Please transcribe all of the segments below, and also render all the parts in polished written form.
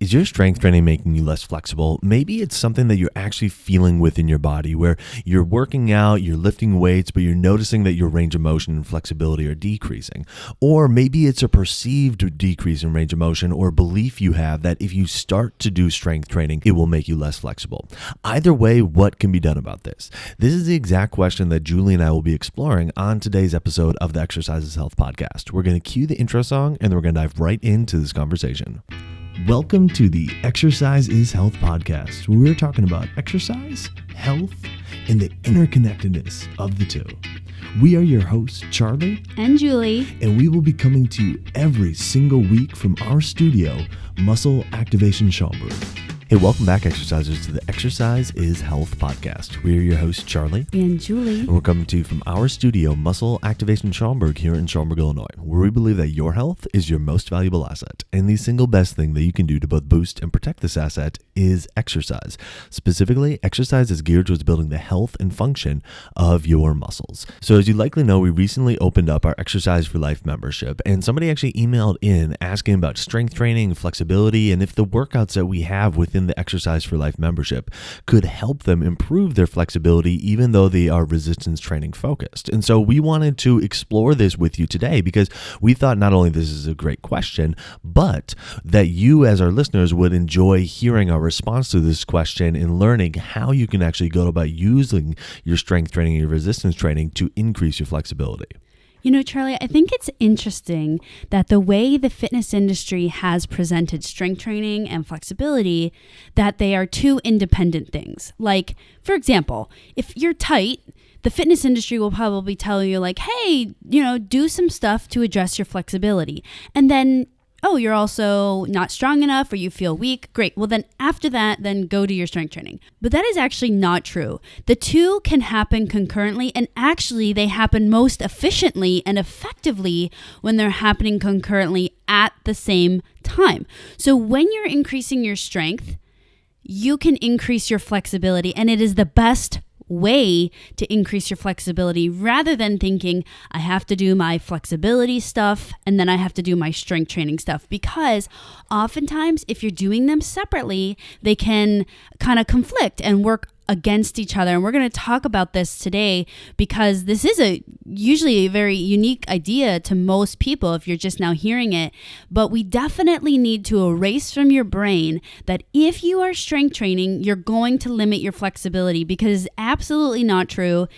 Is your strength training making you less flexible? Maybe it's something that you're actually feeling within your body where you're working out, you're lifting weights, but you're noticing that your range of motion and flexibility are decreasing. Or maybe it's a perceived decrease in range of motion or belief you have that if you start to do strength training, it will make you less flexible. Either way, what can be done about this? This is the exact question that Julie and I will be exploring on today's episode of the Exercise is Health podcast. We're going to cue the intro song and then we're going to dive right into this conversation. Welcome to the Exercise is Health podcast, where we're talking about exercise, health, and the interconnectedness of the two. We are your hosts, Charlie and Julie, and we will be coming to you every single week from our studio, Muscle Activation Schaumburg. Hey, welcome back, exercisers, to the Exercise is Health podcast. We're your hosts, Charlie and Julie, and we're coming to you from our studio, Muscle Activation Schaumburg, here in Schaumburg, Illinois, where we believe that your health is your most valuable asset, and the single best thing that you can do to both boost and protect this asset is exercise. Specifically, exercise is geared towards building the health and function of your muscles. So as you likely know, we recently opened up our Exercise for Life membership, and somebody actually emailed in asking about strength training, flexibility, and if the workouts that we have within the Exercise for Life membership could help them improve their flexibility even though they are resistance training focused. And so we wanted to explore this with you today because we thought not only this is a great question, but that you as our listeners would enjoy hearing our response to this question and learning how you can actually go about using your strength training and your resistance training to increase your flexibility. You know, Charlie, I think it's interesting that the way the fitness industry has presented strength training and flexibility, that they are two independent things. Like, for example, if you're tight, the fitness industry will probably tell you like, hey, do some stuff to address your flexibility. And then, oh, you're also not strong enough or you feel weak. Great. Well, then after that, then go to your strength training. But that is actually not true. The two can happen concurrently, and actually they happen most efficiently and effectively when they're happening concurrently at the same time. So when you're increasing your strength, you can increase your flexibility, and it is the best way to increase your flexibility rather than thinking I have to do my flexibility stuff and then I have to do my strength training stuff, because oftentimes if you're doing them separately, they can kind of conflict and work against each other. And we're going to talk about this today because this is usually a very unique idea to most people if you're just now hearing it. But we definitely need to erase from your brain that if you are strength training, you're going to limit your flexibility, because it's absolutely not true.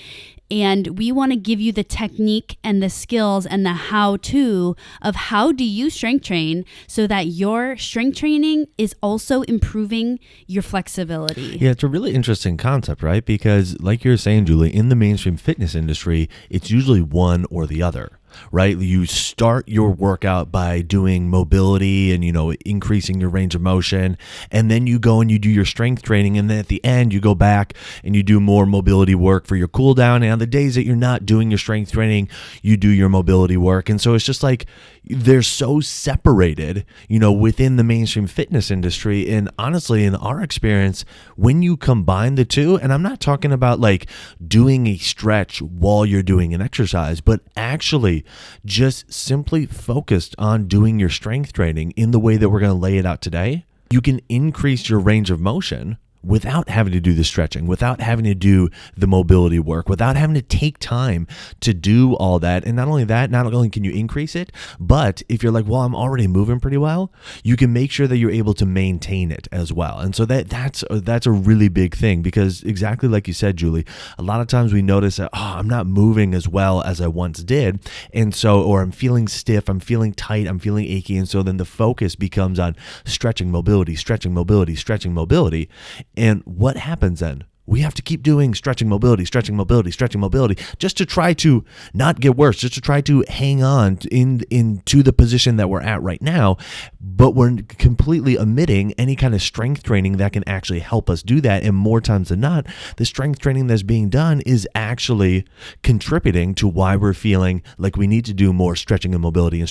And we want to give you the technique and the skills and the how-to of how do you strength train so that your strength training is also improving your flexibility. Yeah, it's a really interesting concept, right? Because like you're saying, Julie, in the mainstream fitness industry, it's usually one or the other. Right? You start your workout by doing mobility and, increasing your range of motion. And then you go and you do your strength training. And then at the end, you go back and you do more mobility work for your cool down. And on the days that you're not doing your strength training, you do your mobility work. And so it's just like they're so separated, within the mainstream fitness industry. And honestly, in our experience, when you combine the two, and I'm not talking about like doing a stretch while you're doing an exercise, but actually just simply focused on doing your strength training in the way that we're going to lay it out today, you can increase your range of motion without having to do the stretching, without having to do the mobility work, without having to take time to do all that. And not only that, not only can you increase it, but if you're like, well, I'm already moving pretty well, you can make sure that you're able to maintain it as well. And so that's a really big thing, because exactly like you said, Julie, a lot of times we notice that, I'm not moving as well as I once did. And so, or I'm feeling stiff, I'm feeling tight, I'm feeling achy. And so then the focus becomes on stretching, mobility, stretching, mobility, stretching, mobility. And what happens then? We have to keep doing stretching, mobility, just to try to not get worse, just to try to hang on into the position that we're at right now. But we're completely omitting any kind of strength training that can actually help us do that. And more times than not, the strength training that's being done is actually contributing to why we're feeling like we need to do more stretching and mobility.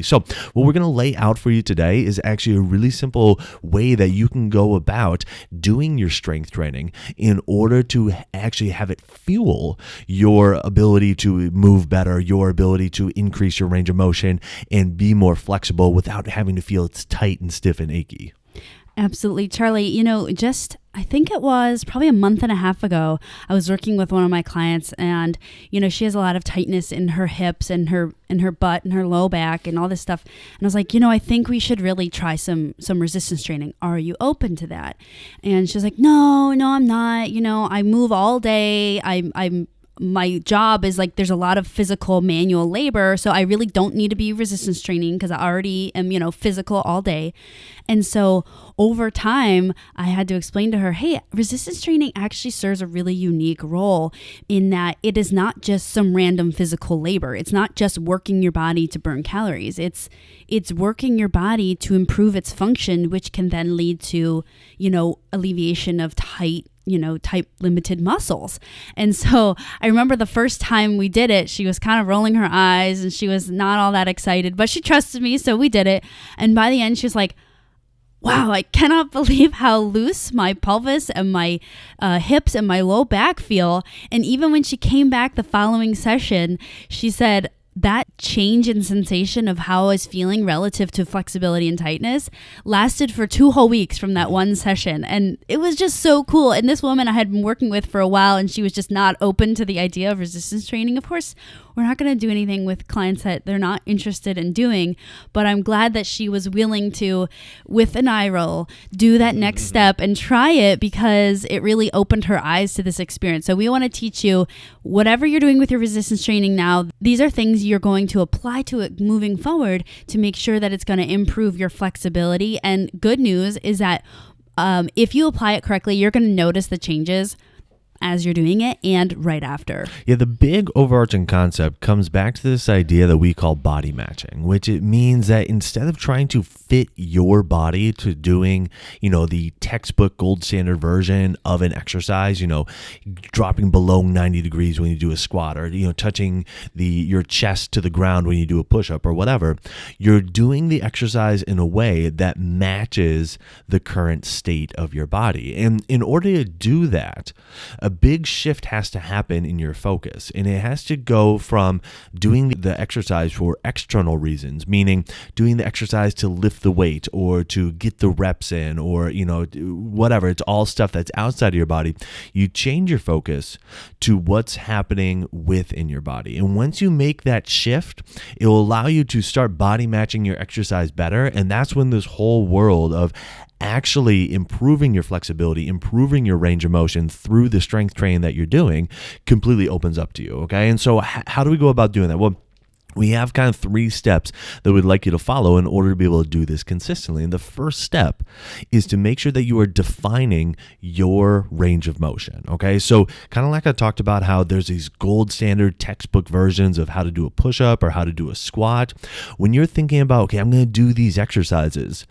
So what we're going to lay out for you today is actually a really simple way that you can go about doing your strength training in order to actually have it fuel your ability to move better, your ability to increase your range of motion and be more flexible without having to feel it's tight and stiff and achy. Absolutely. Charlie, just I think it was probably a month and a half ago, I was working with one of my clients and, she has a lot of tightness in her hips and her butt and her low back and all this stuff. And I was like, I think we should really try some resistance training. Are you open to that? And she's like, no, I'm not. I move all day. I'm my job is like there's a lot of physical manual labor, so I really don't need to be resistance training because I already am physical all day. And so over time I had to explain to her, hey, resistance training actually serves a really unique role in that it is not just some random physical labor. It's not just working your body to burn calories. It's working your body to improve its function, which can then lead to alleviation of tight limited muscles. And so I remember the first time we did it, she was kind of rolling her eyes and she was not all that excited, but she trusted me. So we did it. And by the end, she was like, wow, I cannot believe how loose my pelvis and my hips and my low back feel. And even when she came back the following session, she said, that change in sensation of how I was feeling relative to flexibility and tightness lasted for 2 whole weeks from that one session. And it was just so cool. And this woman I had been working with for a while, and she was just not open to the idea of resistance training. Of course, we're not going to do anything with clients that they're not interested in doing, but I'm glad that she was willing to, with an eye roll, do that next step and try it because it really opened her eyes to this experience. So we want to teach you whatever you're doing with your resistance training now, these are things you're going to apply to it moving forward to make sure that it's going to improve your flexibility. And good news is that if you apply it correctly, you're going to notice the changes as you're doing it and right after. Yeah, the big overarching concept comes back to this idea that we call body matching, which it means that instead of trying to fit your body to doing, the textbook gold standard version of an exercise, dropping below 90 degrees when you do a squat or, touching your chest to the ground when you do a push-up or whatever, you're doing the exercise in a way that matches the current state of your body. And in order to do that, a big shift has to happen in your focus, and it has to go from doing the exercise for external reasons, meaning doing the exercise to lift the weight or to get the reps in or, whatever. It's all stuff that's outside of your body. You change your focus to what's happening within your body. And once you make that shift, it will allow you to start body matching your exercise better. And that's when this whole world of actually improving your flexibility, improving your range of motion through the strength training that you're doing completely opens up to you. Okay. And so how do we go about doing that? Well, we have kind of 3 steps that we'd like you to follow in order to be able to do this consistently. And the first step is to make sure that you are defining your range of motion. Okay. So kind of like I talked about how there's these gold standard textbook versions of how to do a push-up or how to do a squat. When you're thinking about, okay, I'm going to do these exercises,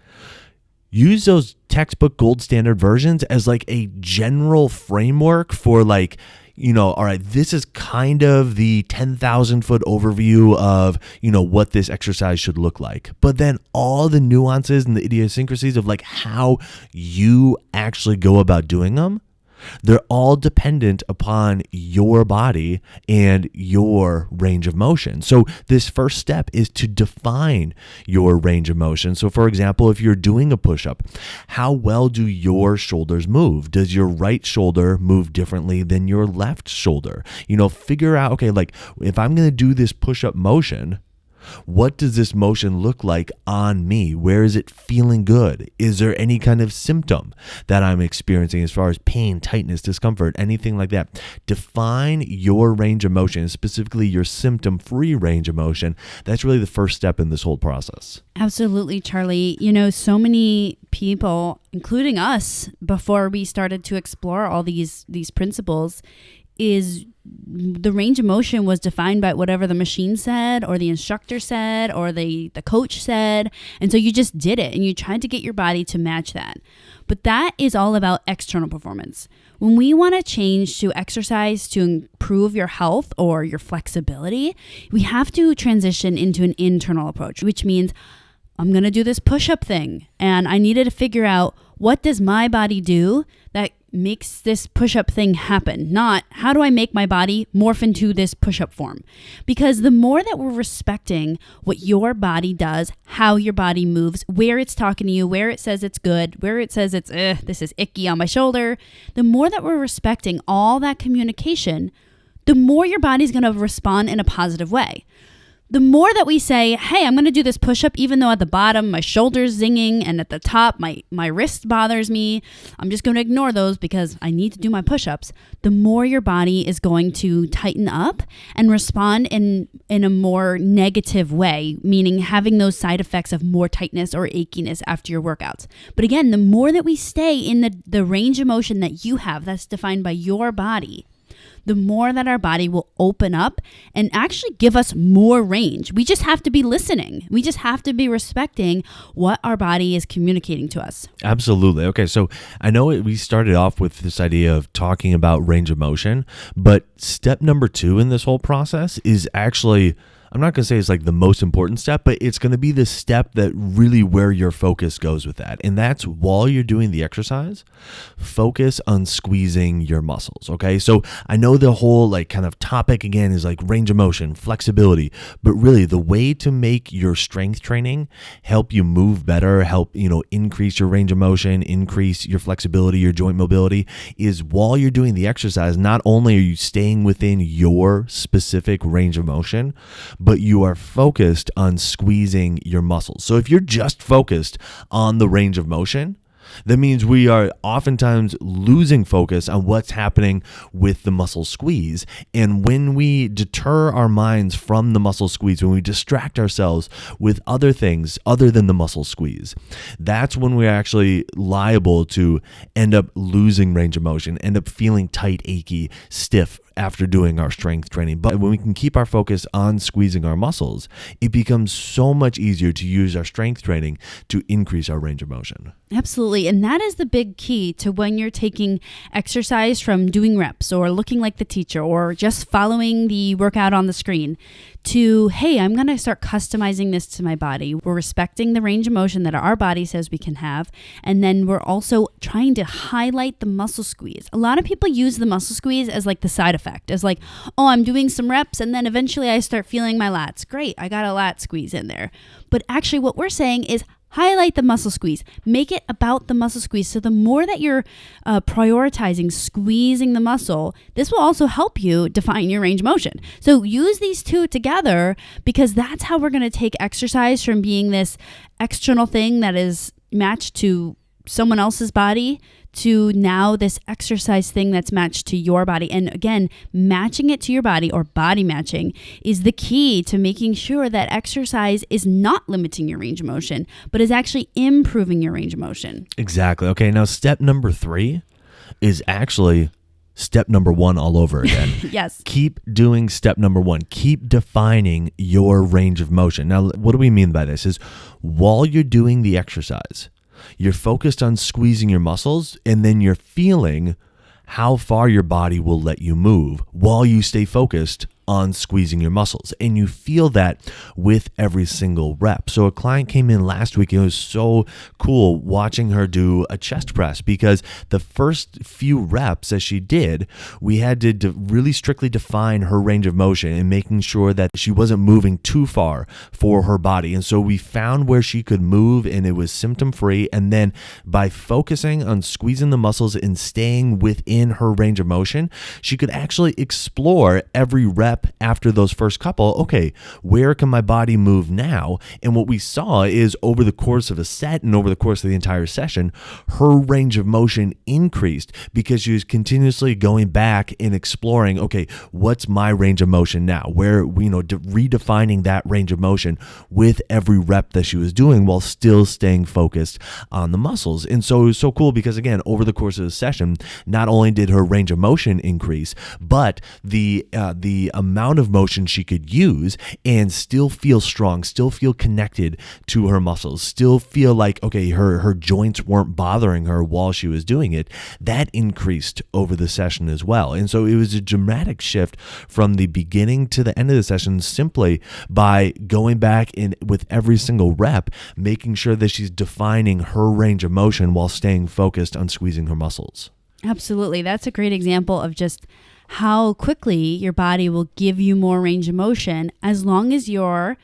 use those textbook gold standard versions as like a general framework for like, all right, this is kind of the 10,000 foot overview of, what this exercise should look like. But then all the nuances and the idiosyncrasies of like how you actually go about doing them, they're all dependent upon your body and your range of motion. So this first step is to define your range of motion. So for example, if you're doing a push-up, how well do your shoulders move? Does your right shoulder move differently than your left shoulder? Figure out, okay, like if I'm going to do this push-up motion, what does this motion look like on me? Where is it feeling good? Is there any kind of symptom that I'm experiencing as far as pain, tightness, discomfort, anything like that? Define your range of motion, specifically your symptom-free range of motion. That's really the first step in this whole process. Absolutely, Charlie. So many people, including us, before we started to explore all these principles, is the range of motion was defined by whatever the machine said or the instructor said or the coach said. And so you just did it and you tried to get your body to match that. But that is all about external performance. When we want to change to exercise to improve your health or your flexibility, we have to transition into an internal approach, which means I'm going to do this push-up thing and I needed to figure out what does my body do that makes this push-up thing happen, not how do I make my body morph into this push-up form. Because the more that we're respecting what your body does, how your body moves, where it's talking to you, where it says it's good, where it says it's this is icky on my shoulder, the more that we're respecting all that communication, the more your body's going to respond in a positive way. The more that we say, hey, I'm going to do this push-up even though at the bottom my shoulder's zinging and at the top my wrist bothers me, I'm just going to ignore those because I need to do my push-ups, the more your body is going to tighten up and respond in a more negative way, meaning having those side effects of more tightness or achiness after your workouts. But again, the more that we stay in the range of motion that you have, that's defined by your body, the more that our body will open up and actually give us more range. We just have to be listening. We just have to be respecting what our body is communicating to us. Absolutely. Okay, so I know we started off with this idea of talking about range of motion, but step number 2 in this whole process is actually, I'm not going to say it's like the most important step, but it's going to be the step that really where your focus goes with that. And that's while you're doing the exercise, focus on squeezing your muscles. Okay. So I know the whole like kind of topic again is like range of motion, flexibility, but really the way to make your strength training help you move better, help, increase your range of motion, increase your flexibility, your joint mobility is while you're doing the exercise, not only are you staying within your specific range of motion, but you are focused on squeezing your muscles. So if you're just focused on the range of motion, that means we are oftentimes losing focus on what's happening with the muscle squeeze. And when we deter our minds from the muscle squeeze, when we distract ourselves with other things other than the muscle squeeze, that's when we're actually liable to end up losing range of motion, end up feeling tight, achy, stiff after doing our strength training. But when we can keep our focus on squeezing our muscles, it becomes so much easier to use our strength training to increase our range of motion. Absolutely. And that is the big key to when you're taking exercise from doing reps or looking like the teacher or just following the workout on the screen to, hey, I'm going to start customizing this to my body. We're respecting the range of motion that our body says we can have. And then we're also trying to highlight the muscle squeeze. A lot of people use the muscle squeeze as like the side effect, as like, oh, I'm doing some reps and then eventually I start feeling my lats. Great, I got a lat squeeze in there. But actually what we're saying is highlight the muscle squeeze. Make it about the muscle squeeze. So the more that you're prioritizing squeezing the muscle, this will also help you define your range of motion. So use these two together because that's how we're going to take exercise from being this external thing that is matched to someone else's body to now this exercise thing that's matched to your body. And again, matching it to your body or body matching is the key to making sure that exercise is not limiting your range of motion, but is actually improving your range of motion. Exactly. Okay, now step number 3 is actually step number 1 all over again. Yes. Keep doing step number 1. Keep defining your range of motion. Now, what do we mean by this? Is while you're doing the exercise, you're focused on squeezing your muscles, and then you're feeling how far your body will let you move while you stay focused on squeezing your muscles. And you feel that with every single rep. So a client came in last week and it was so cool watching her do a chest press because the first few reps as she did, we had to really strictly define her range of motion and making sure that she wasn't moving too far for her body. And so we found where she could move and it was symptom free. And then by focusing on squeezing the muscles and staying within her range of motion, she could actually explore every rep after those first couple. Okay, where can my body move now? And what we saw is over the course of a set and over the course of the entire session, her range of motion increased because she was continuously going back and exploring, okay, what's my range of motion now? Where, redefining that range of motion with every rep that she was doing while still staying focused on the muscles. And so it was so cool because again, over the course of the session, not only did her range of motion increase, but the amount of motion she could use and still feel strong, still feel connected to her muscles, still feel like, okay, her joints weren't bothering her while she was doing it. That increased over the session as well. And so it was a dramatic shift from the beginning to the end of the session simply by going back in with every single rep, making sure that she's defining her range of motion while staying focused on squeezing her muscles. Absolutely. That's a great example of just how quickly your body will give you more range of motion as long as you're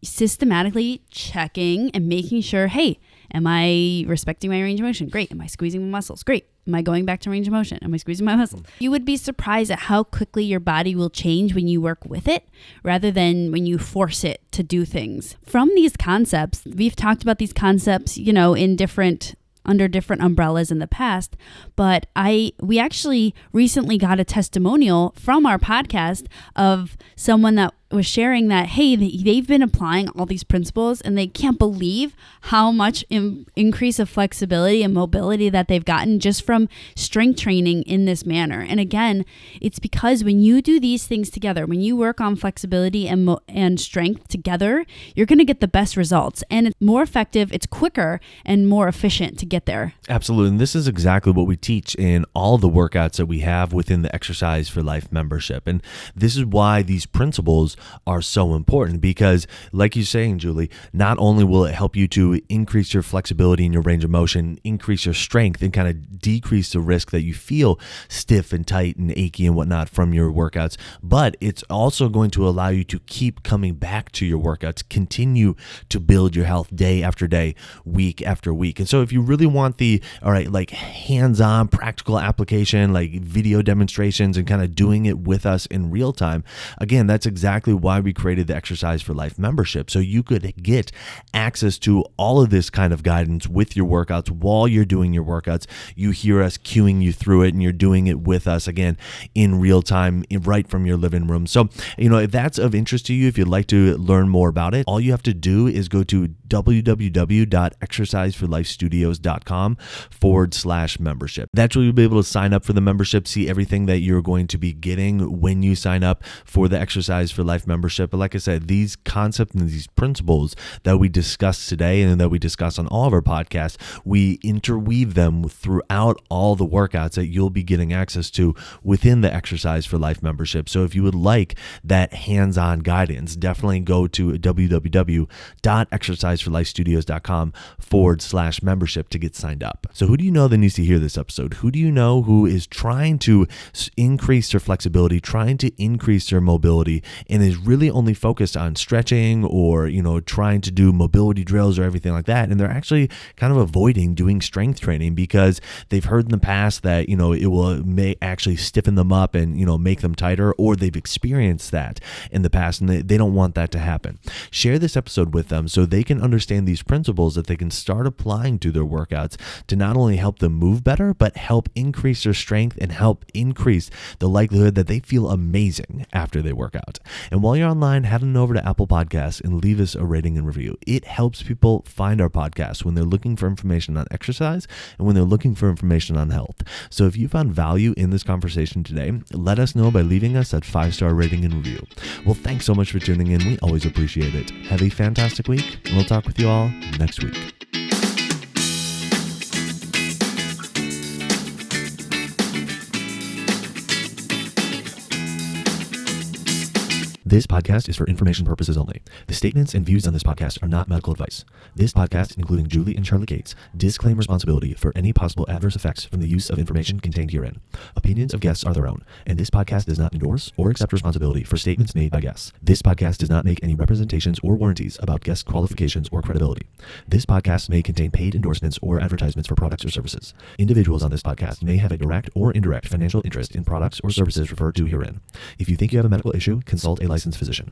systematically checking and making sure, hey, am I respecting my range of motion? Great. Am I squeezing my muscles? Great. Am I going back to range of motion? Am I squeezing my muscles? You would be surprised at how quickly your body will change when you work with it rather than when you force it to do things. From these concepts, we've talked about these concepts, in under different umbrellas in the past, but we actually recently got a testimonial from our podcast of someone that was sharing that, hey, they've been applying all these principles and they can't believe how much increase of flexibility and mobility that they've gotten just from strength training in this manner. And again, it's because when you do these things together, when you work on flexibility and strength together, you're going to get the best results, and it's more effective, it's quicker and more efficient to get there. Absolutely. And this is exactly what we teach in all the workouts that we have within the Exercise for Life membership. And this is why these principles are so important, because like you're saying, Julie, not only will it help you to increase your flexibility and your range of motion, increase your strength, and kind of decrease the risk that you feel stiff and tight and achy and whatnot from your workouts, but it's also going to allow you to keep coming back to your workouts, continue to build your health day after day, week after week. And so if you really want the, hands-on practical application, like video demonstrations and kind of doing it with us in real time, again, that's exactly why we created the Exercise for Life membership. So you could get access to all of this kind of guidance with your workouts while you're doing your workouts. You hear us cueing you through it and you're doing it with us again in real time, right from your living room. So, if that's of interest to you, if you'd like to learn more about it, all you have to do is go to www.exerciseforlifestudios.com/membership. That's where you'll be able to sign up for the membership, see everything that you're going to be getting when you sign up for the Exercise for Life membership. But like I said, these concepts and these principles that we discussed today and that we discuss on all of our podcasts, we interweave them throughout all the workouts that you'll be getting access to within the Exercise for Life membership. So if you would like that hands-on guidance, definitely go to www.exerciseforlifestudios.com/membership to get signed up. So who do you know that needs to hear this episode? Who do you know who is trying to increase their flexibility, trying to increase their mobility, and is really only focused on stretching or, trying to do mobility drills or everything like that, and they're actually kind of avoiding doing strength training because they've heard in the past that, it may actually stiffen them up and, make them tighter, or they've experienced that in the past and they don't want that to happen. Share this episode with them so they can understand these principles that they can start applying to their workouts to not only help them move better, but help increase their strength and help increase the likelihood that they feel amazing after they work out. And while you're online, head on over to Apple Podcasts and leave us a rating and review. It helps people find our podcast when they're looking for information on exercise and when they're looking for information on health. So if you found value in this conversation today, let us know by leaving us that 5-star rating and review. Well, thanks so much for tuning in. We always appreciate it. Have a fantastic week, and we'll talk with you all next week. This podcast is for information purposes only. The statements and views on this podcast are not medical advice. This podcast, including Julie and Charlie Gates, disclaim responsibility for any possible adverse effects from the use of information contained herein. Opinions of guests are their own, and this podcast does not endorse or accept responsibility for statements made by guests. This podcast does not make any representations or warranties about guest qualifications or credibility. This podcast may contain paid endorsements or advertisements for products or services. Individuals on this podcast may have a direct or indirect financial interest in products or services referred to herein. If you think you have a medical issue, consult a licensed physician.